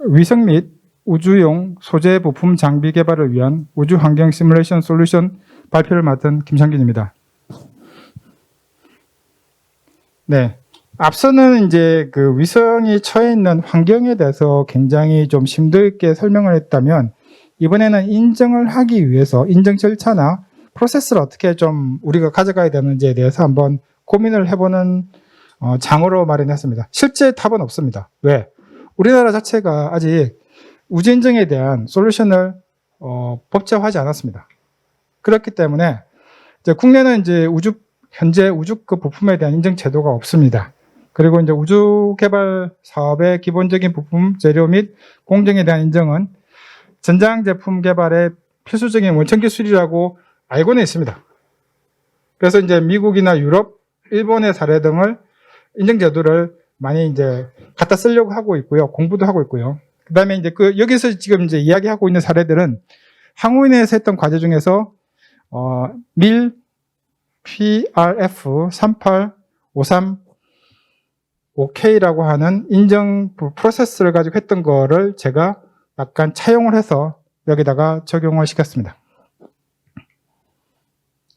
위성 및 우주용 소재 부품 장비 개발을 위한 우주 환경 시뮬레이션 솔루션 발표를 맡은 김창균입니다. 네. 앞서는 이제 그 위성이 처해 있는 환경에 대해서 굉장히 좀 심도 있게 설명을 했다면, 이번에는 인정을 하기 위해서 인정 절차나 프로세스를 어떻게 좀 우리가 가져가야 되는지에 대해서 한번 고민을 해보는 장으로 마련했습니다. 실제 답은 없습니다. 왜? 우리나라 자체가 아직 우주 인정에 대한 솔루션을 법제화하지 않았습니다. 그렇기 때문에 이제 국내는 이제 현재 우주급 부품에 대한 인정 제도가 없습니다. 그리고 이제 우주 개발 사업의 기본적인 부품 재료 및 공정에 대한 인정은 전장 제품 개발의 필수적인 원천 기술이라고 알고는 있습니다. 그래서 이제 미국이나 유럽, 일본의 사례 등을 인정 제도를 많이 이제 갖다 쓰려고 하고 있고요. 공부도 하고 있고요. 그다음에 이제 여기서 지금 이제 이야기하고 있는 사례들은 항우인에서 했던 과제 중에서 밀 PRF 38535K라고 하는 인정 프로세스를 가지고 했던 거를 제가 약간 차용을 해서 여기다가 적용을 시켰습니다.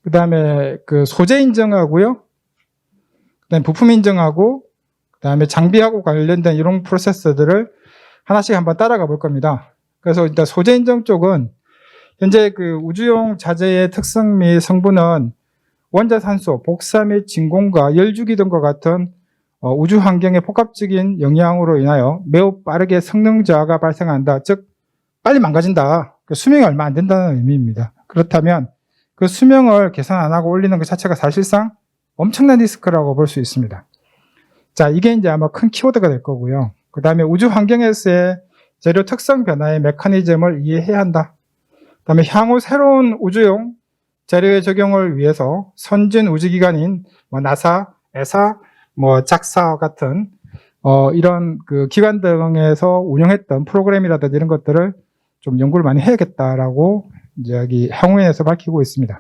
그 다음에 그 소재 인정하고요. 그 다음에 부품 인정하고, 그 다음에 장비하고 관련된 이런 프로세스들을 하나씩 한번 따라가 볼 겁니다. 그래서 일단 소재 인정 쪽은 현재 그 우주용 자재의 특성 및 성분은 원자산소, 복사 및 진공과 열주기 등과 같은 우주 환경의 복합적인 영향으로 인하여 매우 빠르게 성능 저하가 발생한다. 즉 빨리 망가진다. 수명이 얼마 안 된다는 의미입니다. 그렇다면 그 수명을 계산 안 하고 올리는 것 자체가 사실상 엄청난 리스크라고 볼 수 있습니다. 자, 이게 이제 아마 큰 키워드가 될 거고요. 그 다음에 우주 환경에서의 재료 특성 변화의 메커니즘을 이해해야 한다. 그 다음에 향후 새로운 우주용 재료의 적용을 위해서 선진 우주기관인 나사, 에사, 작사 같은 이런 그 기관 등에서 운영했던 프로그램이라든지 이런 것들을 좀 연구를 많이 해야겠다라고 이제 여기 항우인에서 밝히고 있습니다.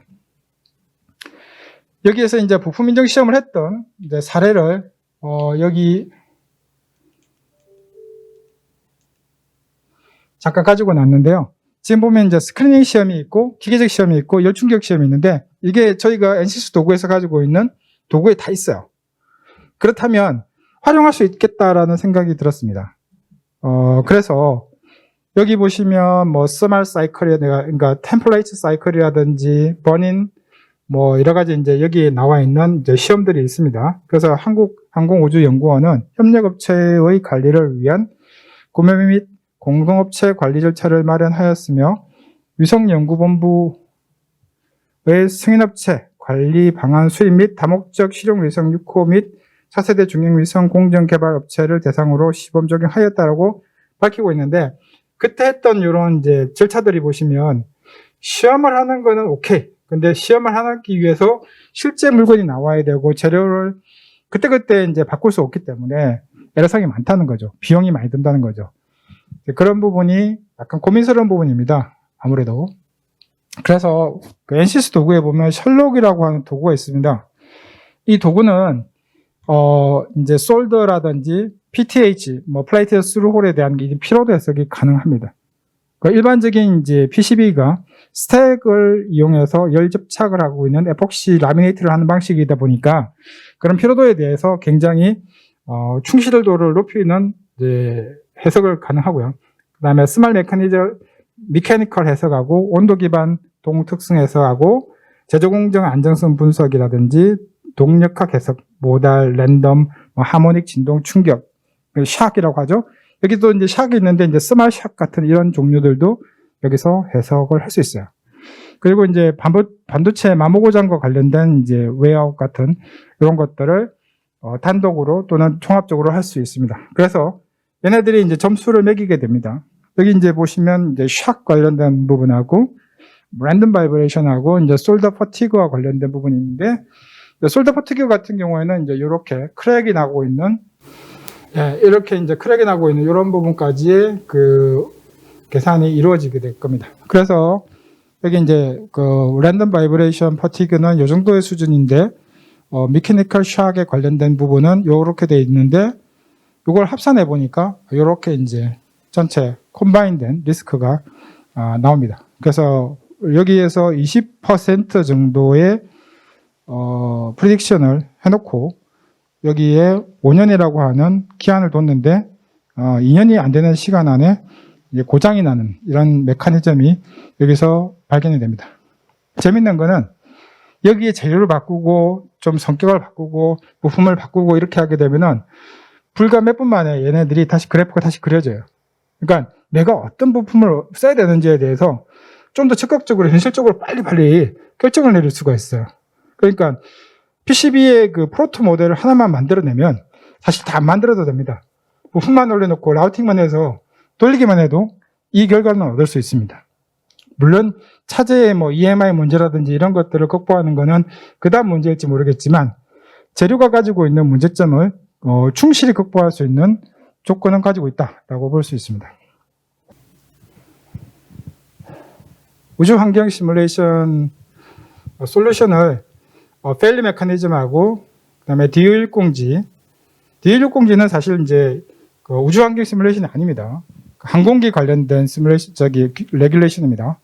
여기에서 이제 부품 인정 시험을 했던 이제 사례를 여기 잠깐 가지고 놨는데요. 지금 보면 이제 스크리닝 시험이 있고 기계적 시험이 있고 열충격 시험이 있는데, 이게 저희가 NCS 도구에서 가지고 있는 도구에 다 있어요. 그렇다면 활용할 수 있겠다라는 생각이 들었습니다. 그래서 여기 보시면 스마트 사이클이 그러니까 템플레이트 사이클이라든지 버닝 여러 가지 이제 여기에 나와 있는 이제 시험들이 있습니다. 그래서 한국항공우주연구원은 협력업체의 관리를 위한 구매 및 공동업체 관리 절차를 마련하였으며, 위성연구본부의 승인업체 관리 방안 수립 및 다목적 실용위성 6호 및 차세대 중형위성 공정개발업체를 대상으로 시범 적용하였다라고 밝히고 있는데, 그때 했던 이런 이제 절차들이 보시면 시험을 하는 거는 오케이. 근데 시험을 하기 위해서 실제 물건이 나와야 되고 재료를 그때그때 이제 바꿀 수 없기 때문에 애로사항이 많다는 거죠. 비용이 많이 든다는 거죠. 그런 부분이 약간 고민스러운 부분입니다. 아무래도. 그래서 그 NCS 도구에 보면 셜록이라고 하는 도구가 있습니다. 이 도구는 이제 솔더라든지 PTH, 플레이트 스루홀에 대한 피로도 해석이 가능합니다. 그러니까 일반적인 이제 PCB가 스택을 이용해서 열 접착을 하고 있는 에폭시 라미네이트를 하는 방식이다 보니까 그런 피로도에 대해서 굉장히 충실도를 높이는 이제 해석을 가능하고요. 그 다음에 스몰 미케니컬 해석하고 온도 기반 동특성 해석하고 제조 공정 안정성 분석이라든지 동력학 해석, 모달, 랜덤, 하모닉 진동 충격, 샥이라고 하죠. 여기도 이제 샥이 있는데 이제 스몰 샥 같은 이런 종류들도 여기서 해석을 할 수 있어요. 그리고 이제 반도체 마모고장과 관련된 이제 웨어아웃 같은 이런 것들을 단독으로 또는 종합적으로 할 수 있습니다. 그래서 얘네들이 이제 점수를 매기게 됩니다. 여기 이제 보시면 이제 샥 관련된 부분하고 랜덤 바이브레이션하고 이제 솔더 퍼티그와 관련된 부분이 있는데, 솔더 퍼티그 같은 경우에는 이제 이렇게 크랙이 나고 있는 이렇게 이제 크랙이 나고 있는 이런 부분까지의 그 계산이 이루어지게 될 겁니다. 그래서 여기 이제 그 랜덤 바이브레이션 퍼티그는 이 정도의 수준인데, 미케니컬 샥에 관련된 부분은 이렇게 돼 있는데, 이걸 합산해 보니까 이렇게 이제 전체 콤바인된 리스크가 나옵니다. 그래서 여기에서 20% 정도의 프리딕션을 해놓고 여기에 5년이라고 하는 기한을 뒀는데 2년이 안 되는 시간 안에 이제 고장이 나는 이런 메커니즘이 여기서 발견이 됩니다. 재밌는 거는 여기에 재료를 바꾸고 좀 성격을 바꾸고 부품을 바꾸고 이렇게 하게 되면은 불과 몇 분 만에 얘네들이 다시 그래프가 다시 그려져요. 그러니까 내가 어떤 부품을 써야 되는지에 대해서 좀 더 적극적으로 현실적으로 빨리빨리 결정을 내릴 수가 있어요. 그러니까 PCB의 그 프로토 모델을 하나만 만들어내면 사실 다 안 만들어도 됩니다. 부품만 올려놓고 라우팅만 해서 돌리기만 해도 이 결과는 얻을 수 있습니다. 물론 차제의 뭐 EMI 문제라든지 이런 것들을 극복하는 것은 그다음 문제일지 모르겠지만 재료가 가지고 있는 문제점을 충실히 극복할 수 있는 조건은 가지고 있다라고 볼 수 있습니다. 우주 환경 시뮬레이션 솔루션을 페일리 메커니즘하고 그다음에 DO1공지, DO1공지는 사실 이제 우주 환경 시뮬레이션이 아닙니다. 항공기 관련된 시뮬레이션 레귤레이션입니다.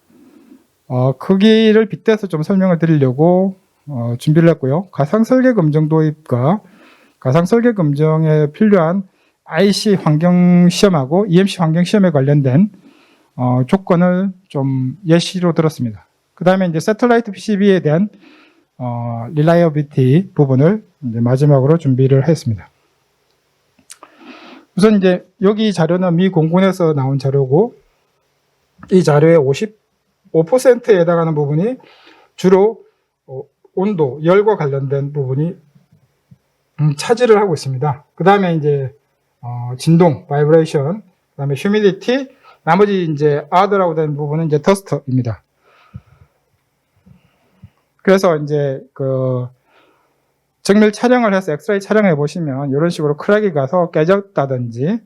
거기를 빗대서 좀 설명을 드리려고 준비를 했고요. 가상 설계 검정 도입과 가상 설계 검정에 필요한 IC 환경 시험하고 EMC 환경 시험에 관련된 조건을 좀 예시로 들었습니다. 그 다음에 이제 새틀라이트 PCB에 대한 reliability 부분을 이제 마지막으로 준비를 했습니다. 우선 이제 여기 자료는 미 공군에서 나온 자료고 이 자료의 55%에 해당하는 부분이 주로 온도, 열과 관련된 부분이 차지를 하고 있습니다. 그 다음에 이제 진동, 바이브레이션, 그 다음에 휴미디티, 나머지 이제 other라고 된 부분은 이제 더스트입니다. 그래서 이제 정밀 촬영을 해서 엑스레이 촬영해 보시면 이런 식으로 크랙이 가서 깨졌다든지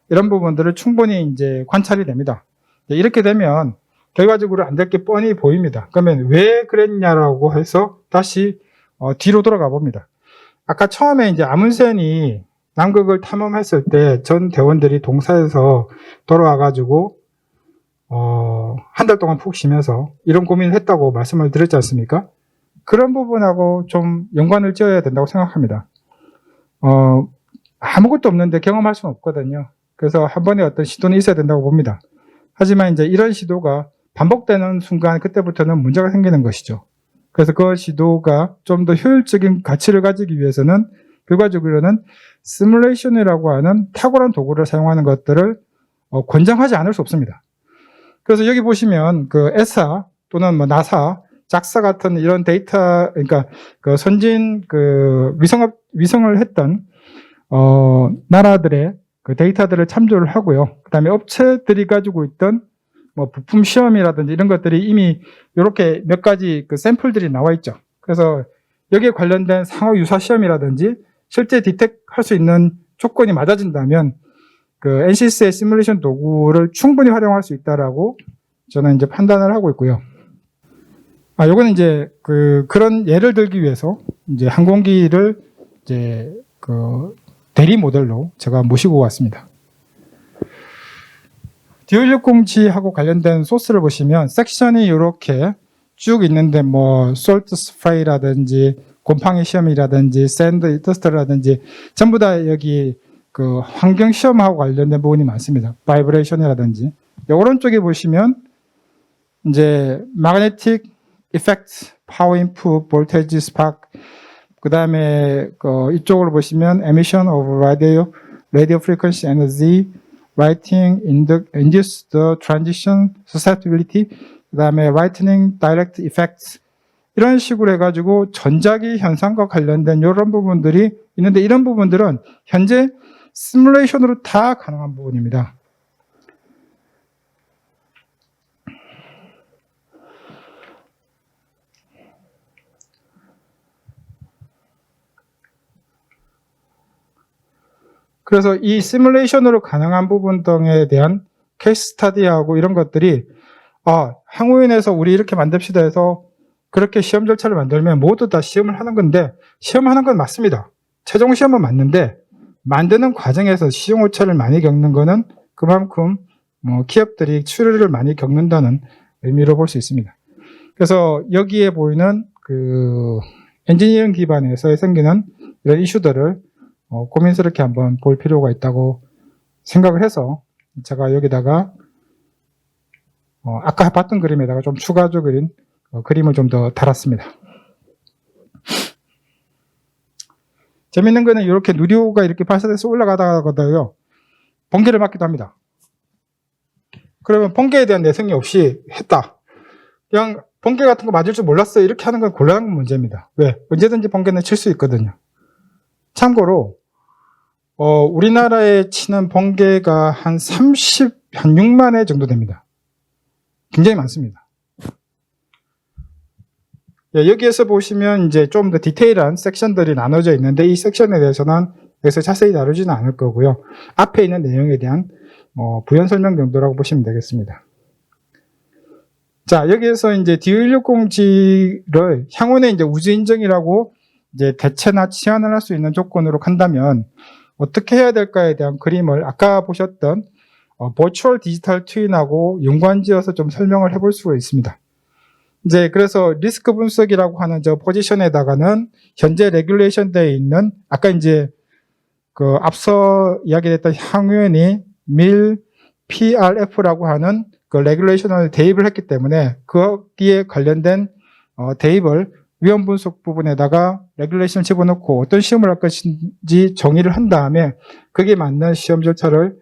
이런 부분들을 충분히 이제 관찰이 됩니다. 이렇게 되면 결과적으로 안 될 게 뻔히 보입니다. 그러면 왜 그랬냐라고 해서 다시 뒤로 돌아가 봅니다. 아까 처음에 이제 아문센이 남극을 탐험했을 때 전 대원들이 동사에서 돌아와가지고 한 달 동안 푹 쉬면서 이런 고민을 했다고 말씀을 드렸지 않습니까? 그런 부분하고 좀 연관을 지어야 된다고 생각합니다. 아무것도 없는데 경험할 수는 없거든요. 그래서 한 번에 어떤 시도는 있어야 된다고 봅니다. 하지만 이제 이런 시도가 반복되는 순간 그때부터는 문제가 생기는 것이죠. 그래서 그 시도가 좀 더 효율적인 가치를 가지기 위해서는 결과적으로는 시뮬레이션이라고 하는 탁월한 도구를 사용하는 것들을 권장하지 않을 수 없습니다. 그래서 여기 보시면 그 ESA 또는 뭐 나사, 짝사 같은 이런 데이터, 그러니까 그 선진 그 위성을 했던 나라들의 그 데이터들을 참조를 하고요. 그다음에 업체들이 가지고 있던 뭐 부품 시험이라든지 이런 것들이 이미 이렇게 몇 가지 그 샘플들이 나와 있죠. 그래서 여기에 관련된 상호 유사 시험이라든지 실제 디텍할 수 있는 조건이 맞아진다면 그 NCS의 시뮬레이션 도구를 충분히 활용할 수 있다라고 저는 이제 판단을 하고 있고요. 요거는 이제 그런 예를 들기 위해서 이제 항공기를 이제 그 대리 모델로 제가 모시고 왔습니다. DO160G하고 관련된 소스를 보시면 섹션이 이렇게 쭉 있는데 뭐 솔트 스프레이라든지 곰팡이 시험이라든지 샌드 더스트라든지 전부 다 여기 그 환경 시험하고 관련된 부분이 많습니다. 바이브레이션이라든지 오른쪽에 보시면 이제 magnetic effect, power input, voltage spark, 그 다음에 이쪽으로 보시면 emission of radio frequency energy, writing, induce the transition susceptibility, 그 다음에 lightning direct effects 이런 식으로 해가지고 전자기 현상과 관련된 이런 부분들이 있는데 이런 부분들은 현재 시뮬레이션으로 다 가능한 부분입니다. 그래서 이 시뮬레이션으로 가능한 부분 등에 대한 케이스 스터디하고 이런 것들이 항우인에서 우리 이렇게 만듭시다 해서 그렇게 시험 절차를 만들면 모두 다 시험을 하는 건데 시험하는 건 맞습니다. 최종 시험은 맞는데 만드는 과정에서 시행 오차를 많이 겪는 거는 그만큼 기업들이 출혈을 많이 겪는다는 의미로 볼 수 있습니다. 그래서 여기에 보이는 그 엔지니어링 기반에서 생기는 이런 이슈들을 고민스럽게 한번 볼 필요가 있다고 생각을 해서 제가 여기다가 아까 봤던 그림에다가 좀 추가적인 그림을 좀 더 달았습니다. 재밌는 거는 이렇게 누리호가 이렇게 발사돼서 올라가다가요 번개를 맞기도 합니다. 그러면 번개에 대한 내성이 없이 했다. 그냥 번개 같은 거 맞을 줄 몰랐어요. 이렇게 하는 건 곤란한 문제입니다. 왜? 언제든지 번개는 칠 수 있거든요. 참고로 우리나라에 치는 번개가 한 6만 회 정도 됩니다. 굉장히 많습니다. 예, 여기에서 보시면 이제 좀 더 디테일한 섹션들이 나눠져 있는데 이 섹션에 대해서는 여기서 자세히 다루지는 않을 거고요. 앞에 있는 내용에 대한 부연 설명 정도라고 보시면 되겠습니다. 자, 여기에서 이제 DO160G를 향후에 이제 우주 인증이라고 이제 대체나 치환을 할 수 있는 조건으로 간다면 어떻게 해야 될까에 대한 그림을 아까 보셨던 버추얼 디지털 트윈하고 연관지어서 좀 설명을 해볼 수가 있습니다. 이제 그래서 리스크 분석이라고 하는 저 포지션에다가는 현재 레귤레이션 되어 있는 아까 이제 그 앞서 이야기했던 향후연이 밀 PRF라고 하는 그 레귤레이션을 대입을 했기 때문에 거기에 관련된 대입을 위험 분석 부분에다가 레귤레이션을 집어넣고 어떤 시험을 할 것인지 정의를 한 다음에 거기에 맞는 시험 절차를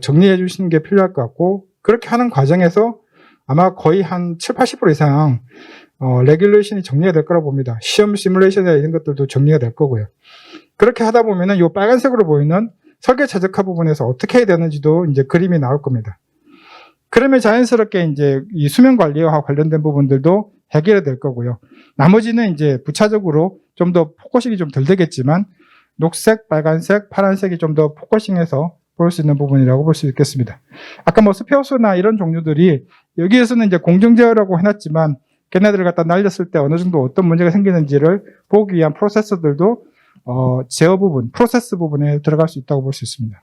정리해 주시는 게 필요할 것 같고 그렇게 하는 과정에서 아마 거의 한 70-80% 이상 레귤레이션이 정리가 될 거라고 봅니다. 시험 시뮬레이션이나 이런 것들도 정리가 될 거고요. 그렇게 하다 보면은 이 빨간색으로 보이는 설계 최적화 부분에서 어떻게 해야 되는지도 이제 그림이 나올 겁니다. 그러면 자연스럽게 이제 이 수면 관리와 관련된 부분들도 해결이 될 거고요. 나머지는 이제 부차적으로 좀 더 포커싱이 좀 덜 되겠지만 녹색, 빨간색, 파란색이 좀 더 포커싱해서 볼 수 있는 부분이라고 볼 수 있겠습니다. 아까 뭐 스페어스나 이런 종류들이 여기에서는 이제 공정 제어라고 해놨지만 걔네들을 갖다 날렸을 때 어느 정도 어떤 문제가 생기는지를 보기 위한 프로세서들도 제어 부분, 프로세스 부분에 들어갈 수 있다고 볼 수 있습니다.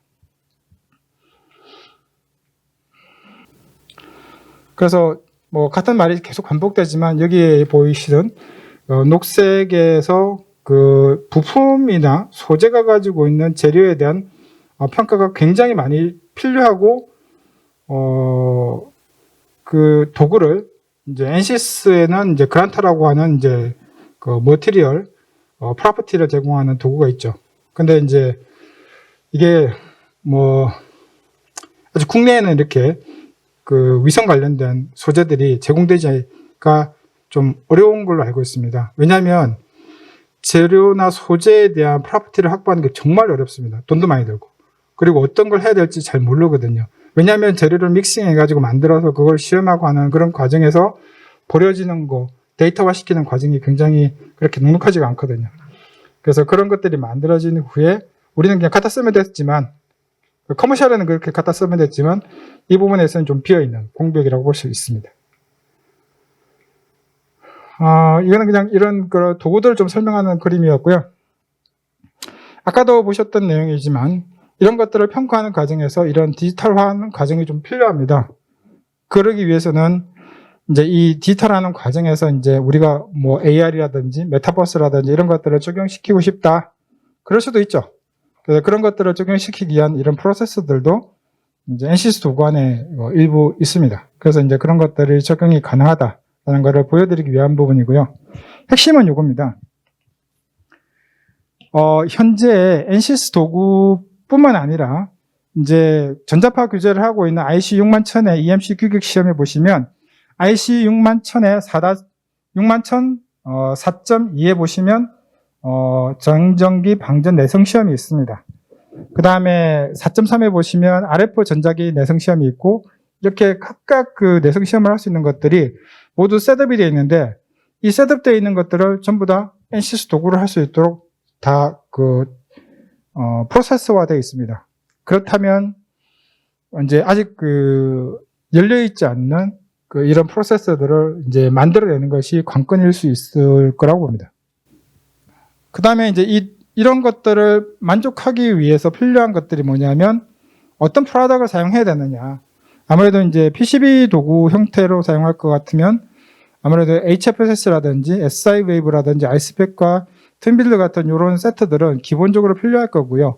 그래서 뭐 같은 말이 계속 반복되지만 여기에 보이시는 녹색에서 그 부품이나 소재가 가지고 있는 재료에 대한 평가가 굉장히 많이 필요하고 그 도구를 이제 엔시스에는 이제 그란타라고 하는 이제 그 머티리얼 프로퍼티를 제공하는 도구가 있죠. 근데 이제 이게 뭐 아주 국내에는 이렇게 그 위성 관련된 소재들이 제공되기가 좀 어려운 걸로 알고 있습니다. 왜냐하면 재료나 소재에 대한 프로퍼티를 확보하는 게 정말 어렵습니다. 돈도 많이 들고. 그리고 어떤 걸 해야 될지 잘 모르거든요. 왜냐하면 재료를 믹싱해가지고 만들어서 그걸 시험하고 하는 그런 과정에서 버려지는 거, 데이터화 시키는 과정이 굉장히 그렇게 넉넉하지가 않거든요. 그래서 그런 것들이 만들어진 후에 우리는 그냥 갖다 쓰면 됐지만 커머셜에는 그렇게 갖다 쓰면 됐지만 이 부분에서는 좀 비어있는 공백이라고 볼 수 있습니다. 이거는 그냥 이런 그 도구들을 좀 설명하는 그림이었고요. 아까도 보셨던 내용이지만 이런 것들을 평가하는 과정에서 이런 디지털화하는 과정이 좀 필요합니다. 그러기 위해서는 이제 이 디지털화하는 과정에서 이제 우리가 뭐 AR이라든지 메타버스라든지 이런 것들을 적용시키고 싶다. 그럴 수도 있죠. 그래서 그런 것들을 적용시키기 위한 이런 프로세스들도 이제 NCS 도구 안에 일부 있습니다. 그래서 이제 그런 것들이 적용이 가능하다라는 것을 보여드리기 위한 부분이고요. 핵심은 이겁니다. 현재 NCS 도구뿐만 아니라 이제 전자파 규제를 하고 있는 IC 61000의 EMC 규격 시험에 보시면 IC 61000의 4.2에 보시면 정전기 방전 내성 시험이 있습니다. 그 다음에 4.3에 보시면 RF 전자기 내성 시험이 있고 이렇게 각각 그 내성 시험을 할 수 있는 것들이 모두 셋업이 되어 있는데 이 셋업되어 있는 것들을 전부 다 NCS 도구를 할 수 있도록 다 프로세서화 되어 있습니다. 그렇다면 이제 아직 열려 있지 않는 이런 프로세서들을 이제 만들어내는 것이 관건일 수 있을 거라고 봅니다. 그 다음에 이제 이런 것들을 만족하기 위해서 필요한 것들이 뭐냐면 어떤 프로덕트를 사용해야 되느냐. 아무래도 이제 PCB 도구 형태로 사용할 것 같으면 아무래도 HFSS라든지 SI 웨이브라든지 아이스펙과 튠빌드 같은 이런 세트들은 기본적으로 필요할 거고요.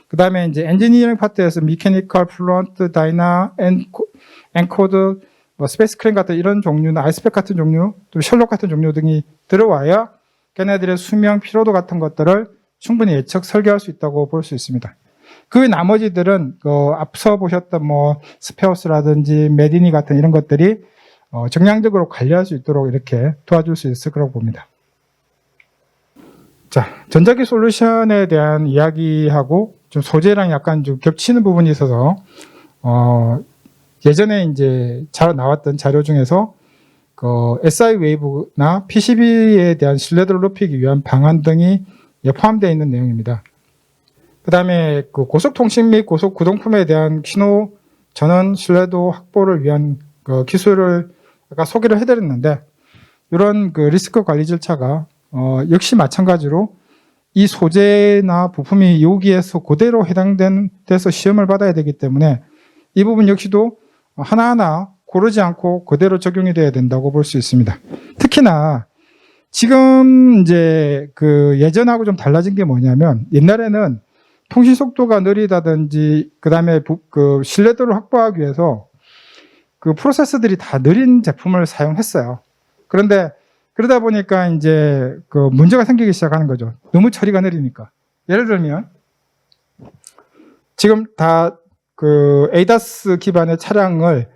그 다음에 이제 엔지니어링 파트에서 미케니컬, 플루언트, 다이나, 엔코드, 스페이스 크랭 같은 이런 종류나 아이스펙 같은 종류, 또 셜록 같은 종류 등이 들어와야 걔네들의 수명, 피로도 같은 것들을 충분히 예측, 설계할 수 있다고 볼 수 있습니다. 그 나머지들은 앞서 보셨던 스페어스라든지 메디니 같은 이런 것들이 정량적으로 관리할 수 있도록 이렇게 도와줄 수 있을 거라고 봅니다. 자, 전자기 솔루션에 대한 이야기하고 좀 소재랑 약간 좀 겹치는 부분이 있어서 예전에 이제 나왔던 자료 중에서 SI 웨이브나 PCB에 대한 신뢰도를 높이기 위한 방안 등이 포함되어 있는 내용입니다. 그 다음에 고속통신 및 고속구동품에 대한 신호 전원 신뢰도 확보를 위한 기술을 아까 소개를 해드렸는데, 이런 리스크 관리 절차가 역시 마찬가지로 이 소재나 부품이 여기에서 그대로 해당돼서 시험을 받아야 되기 때문에 이 부분 역시도 하나하나 고르지 않고 그대로 적용이 돼야 된다고 볼 수 있습니다. 특히나 지금 이제 예전하고 좀 달라진 게 뭐냐면, 옛날에는 통신 속도가 느리다든지 그 다음에 신뢰도를 확보하기 위해서 프로세서들이 다 느린 제품을 사용했어요. 그런데 그러다 보니까 이제 문제가 생기기 시작하는 거죠. 너무 처리가 느리니까. 예를 들면 지금 다 ADAS 기반의 차량을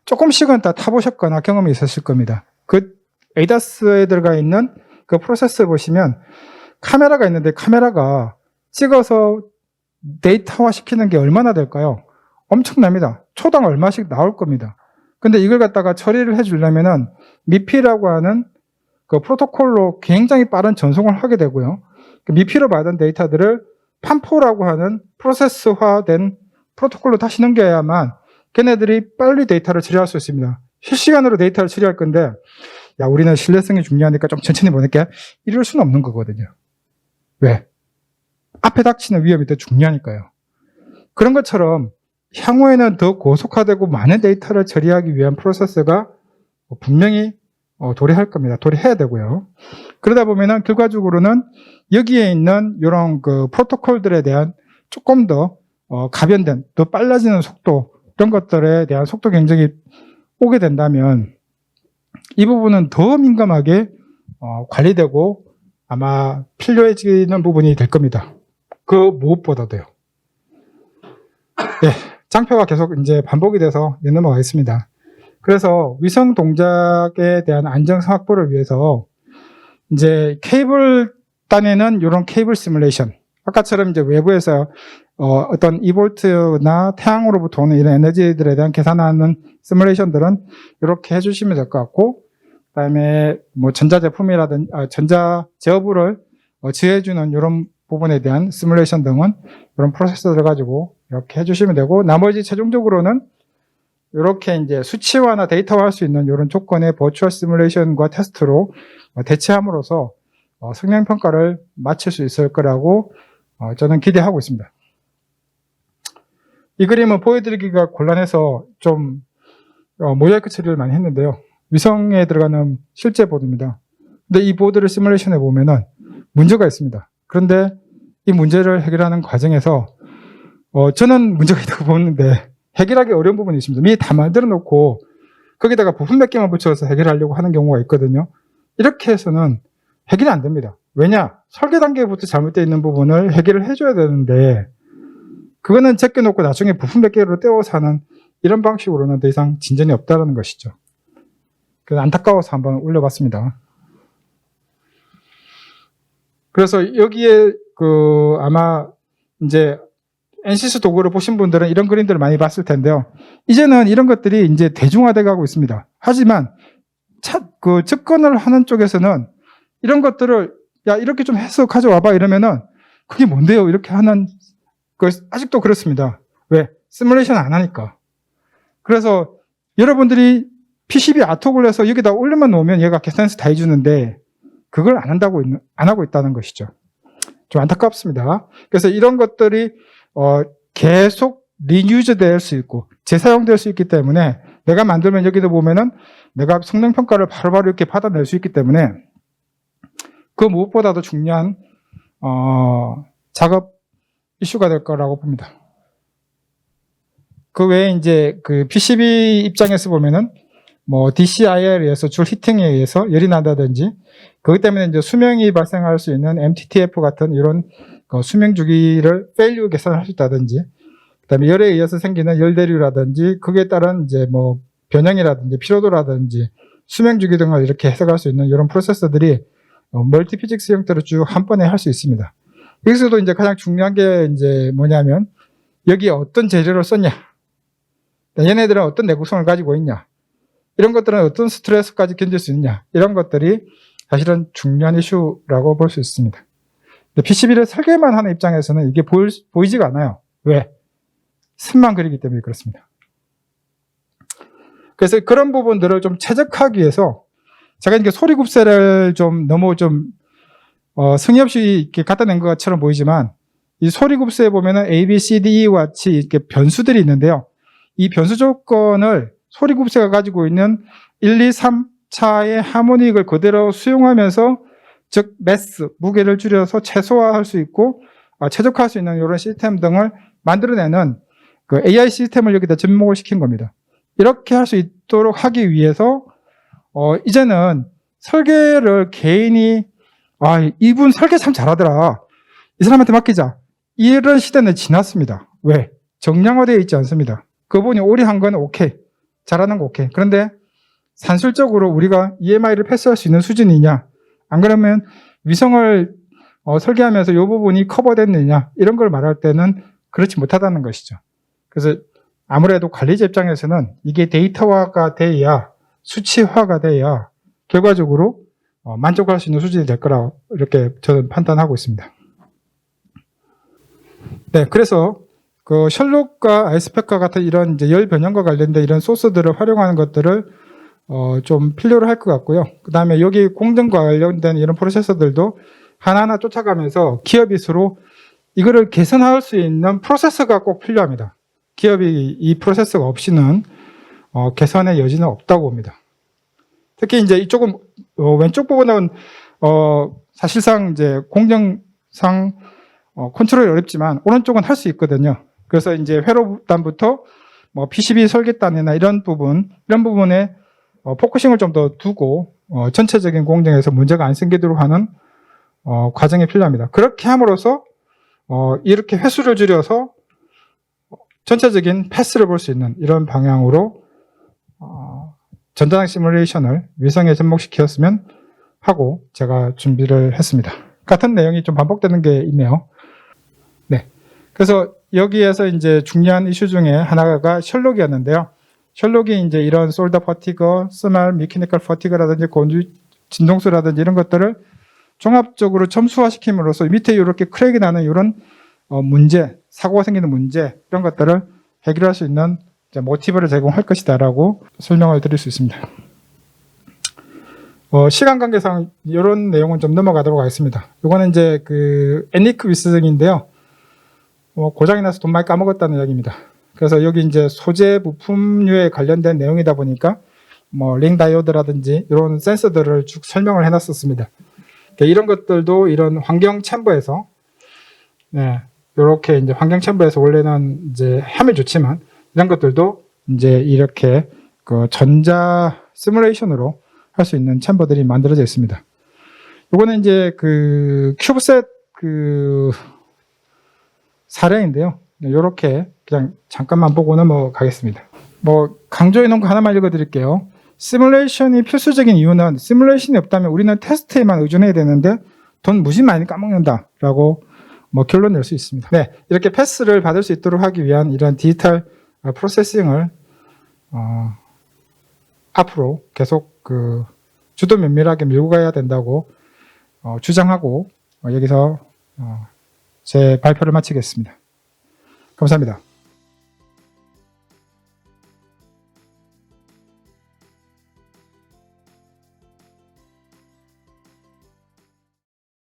조금씩은 다 타보셨거나 경험이 있으실 겁니다. ADAS에 들어가 있는 프로세서 보시면 카메라가 있는데, 카메라가 찍어서 데이터화 시키는 게 얼마나 될까요? 엄청납니다. 초당 얼마씩 나올 겁니다. 근데 이걸 갖다가 처리를 해주려면은 미피라고 하는 프로토콜로 굉장히 빠른 전송을 하게 되고요. 미피로 받은 데이터들을 판포라고 하는 프로세스화된 프로토콜로 다시 넘겨야만 걔네들이 빨리 데이터를 처리할 수 있습니다. 실시간으로 데이터를 처리할 건데, 야, 우리는 신뢰성이 중요하니까 좀 천천히 보낼게, 이럴 수는 없는 거거든요. 왜? 앞에 닥치는 위험이 더 중요하니까요. 그런 것처럼 향후에는 더 고속화되고 많은 데이터를 처리하기 위한 프로세스가 분명히 도래할 겁니다. 도래해야 되고요. 그러다 보면은 결과적으로는 여기에 있는 이런 프로토콜들에 대한 조금 더 가변된, 더 빨라지는 속도, 이런 것들에 대한 속도 경쟁이 오게 된다면 이 부분은 더 민감하게 관리되고 아마 필요해지는 부분이 될 겁니다. 무엇보다도요. 네, 장표가 계속 이제 반복이 돼서 넘어가겠습니다. 그래서 위성 동작에 대한 안정성 확보를 위해서 이제 케이블 단에는 이런 케이블 시뮬레이션, 아까처럼 이제 외부에서 어떤 이볼트나 태양으로부터 오는 이런 에너지들에 대한 계산하는 시뮬레이션들은 이렇게 해주시면 될 것 같고, 그다음에 전자 제품이라든지 전자 제어부를 지어주는 이런 부분에 대한 시뮬레이션 등은 이런 프로세서를 가지고 이렇게 해주시면 되고, 나머지 최종적으로는 이렇게 이제 수치화나 데이터화할 수 있는 이런 조건의 버추얼 시뮬레이션과 테스트로 대체함으로써 성능 평가를 마칠 수 있을 거라고 저는 기대하고 있습니다. 이 그림은 보여드리기가 곤란해서 좀 모자이크 처리를 많이 했는데요. 위성에 들어가는 실제 보드입니다. 근데 이 보드를 시뮬레이션해 보면은 문제가 있습니다. 그런데 이 문제를 해결하는 과정에서 저는 문제가 있다고 보는데 해결하기 어려운 부분이 있습니다. 미리 다 만들어 놓고 거기다가 부품 몇 개만 붙여서 해결하려고 하는 경우가 있거든요. 이렇게 해서는 해결이 안 됩니다. 왜냐? 설계 단계부터 잘못되어 있는 부분을 해결을 해줘야 되는데 그거는 제껴놓고 나중에 부품 몇 개로 떼어서 하는 이런 방식으로는 더 이상 진전이 없다는 것이죠. 그래서 안타까워서 한번 올려봤습니다. 그래서 여기에 아마 이제 NCS 도구를 보신 분들은 이런 그림들을 많이 봤을 텐데요. 이제는 이런 것들이 이제 대중화돼 가고 있습니다. 하지만 접근을 하는 쪽에서는 이런 것들을 야 이렇게 좀 해서 가져와봐 이러면은 그게 뭔데요? 이렇게 하는 아직도 그렇습니다. 왜? 시뮬레이션 안 하니까. 그래서 여러분들이 PCB 아톡을 해서 여기다 올려만 놓으면 얘가 계산해서 다 해주는데 그걸 안 하고 있다는 것이죠. 좀 안타깝습니다. 그래서 이런 것들이 계속 리유즈 될 수 있고 재사용될 수 있기 때문에 내가 만들면 여기도 보면은 내가 성능 평가를 바로바로 이렇게 받아낼 수 있기 때문에 그 무엇보다도 중요한 작업 이슈가 될 거라고 봅니다. 그 외에 이제 그 PCB 입장에서 보면은 뭐 DCIR에 의해서 줄 히팅에 의해서 열이 난다든지 그것 때문에 이제 수명이 발생할 수 있는 MTTF 같은 이런 수명 주기를 failure 계산할 수 있다든지 그다음에 열에 의해서 생기는 열 대류라든지 그에 따른 이제 뭐 변형이라든지 피로도라든지 수명 주기 등을 이렇게 해석할 수 있는 이런 프로세서들이 멀티 피직스 형태로 쭉 한 번에 할 수 있습니다. 여기서도 이제 가장 중요한 게 이제 뭐냐면 여기에 어떤 재료를 썼냐, 얘네들은 어떤 내구성을 가지고 있냐, 이런 것들은 어떤 스트레스까지 견딜 수 있냐, 이런 것들이 사실은 중요한 이슈라고 볼 수 있습니다. PCB를 설계만 하는 입장에서는 이게 보이지가 않아요. 왜? 선만 그리기 때문에 그렇습니다. 그래서 그런 부분들을 좀 최적화하기 위해서 제가 이렇게 소리급세를 좀 너무 좀 성의 없이 이렇게 갖다 낸 것처럼 보이지만 이 소리급세에 보면은 A, B, C, D, E와 같이 이렇게 변수들이 있는데요. 이 변수 조건을 소리급세가 가지고 있는 1, 2, 3차의 하모닉을 그대로 수용하면서 즉 매스, 무게를 줄여서 최소화할 수 있고 최적화할 수 있는 이런 시스템 등을 만들어내는 그 AI 시스템을 여기다 접목을 시킨 겁니다. 이렇게 할 수 있도록 하기 위해서 이제는 설계를 개인이 이분 설계 참 잘하더라, 이 사람한테 맡기자, 이런 시대는 지났습니다. 왜? 정량화되어 있지 않습니다. 그분이 오래 한 건 오케이, 잘하는 거 오케이. 그런데 산술적으로 우리가 EMI를 패스할 수 있는 수준이냐, 안 그러면 위성을 설계하면서 이 부분이 커버됐느냐, 이런 걸 말할 때는 그렇지 못하다는 것이죠. 그래서 아무래도 관리자 입장에서는 이게 데이터화가 돼야, 수치화가 돼야 결과적으로 만족할 수 있는 수준이 될 거라고 이렇게 저는 판단하고 있습니다. 네, 그래서 그 셜록과 아이스팩과 같은 이런 이제 열 변형과 관련된 이런 소스들을 활용하는 것들을 좀 필요로 할 것 같고요. 그 다음에 여기 공정과 관련된 이런 프로세서들도 하나하나 쫓아가면서 기업이수로 이거를 개선할 수 있는 프로세서가 꼭 필요합니다. 기업이 이 프로세서가 없이는 개선의 여지는 없다고 봅니다. 특히 이제 이쪽은 왼쪽 부분은 사실상 이제 공정상 컨트롤이 어렵지만 오른쪽은 할 수 있거든요. 그래서 이제 회로단부터 뭐 PCB 설계단이나 이런 부분에 포커싱을 좀 더 두고 전체적인 공정에서 문제가 안 생기도록 하는 과정이 필요합니다. 그렇게 함으로써 이렇게 횟수를 줄여서 전체적인 패스를 볼 수 있는 이런 방향으로 전자장 시뮬레이션을 위성에 접목시켰으면 하고 제가 준비를 했습니다. 같은 내용이 좀 반복되는 게 있네요. 네. 그래서 여기에서 이제 중요한 이슈 중에 하나가 셜록이었는데요. 셜록이 이제 이런 솔더 퍼티거, 스말 미케니컬 퍼티거라든지 건조 진동수라든지 이런 것들을 종합적으로 점수화시킴으로써 밑에 이렇게 크랙이 나는 이런 문제, 사고가 생기는 문제, 이런 것들을 해결할 수 있는 모티브를 제공할 것이다라고 설명을 드릴 수 있습니다. 시간 관계상 이런 내용은 좀 넘어가도록 하겠습니다. 이거는 이제 그 애니크 위스등인데요. 고장이 나서 돈 많이 까먹었다는 이야기입니다. 그래서 여기 이제 소재 부품류에 관련된 내용이다 보니까 뭐 링 다이오드라든지 이런 센서들을 쭉 설명을 해놨었습니다. 이런 것들도 이런 환경 챔버에서 이렇게 이제 환경 챔버에서 원래는 이제 하면 좋지만 이런 것들도 이제 이렇게 그 전자 시뮬레이션으로 할 수 있는 챔버들이 만들어져 있습니다. 요거는 이제 그 큐브셋 그 사례인데요. 요렇게 그냥 잠깐만 보고 넘어가겠습니다. 뭐 강조해 놓은 거 하나만 읽어드릴게요. 시뮬레이션이 필수적인 이유는 시뮬레이션이 없다면 우리는 테스트에만 의존해야 되는데 돈 무지 많이 까먹는다라고 뭐 결론 낼 수 있습니다. 네, 이렇게 패스를 받을 수 있도록 하기 위한 이런 디지털 프로세싱을 앞으로 계속 그 주도 면밀하게 밀고 가야 된다고 주장하고 여기서 제 발표를 마치겠습니다. 감사합니다.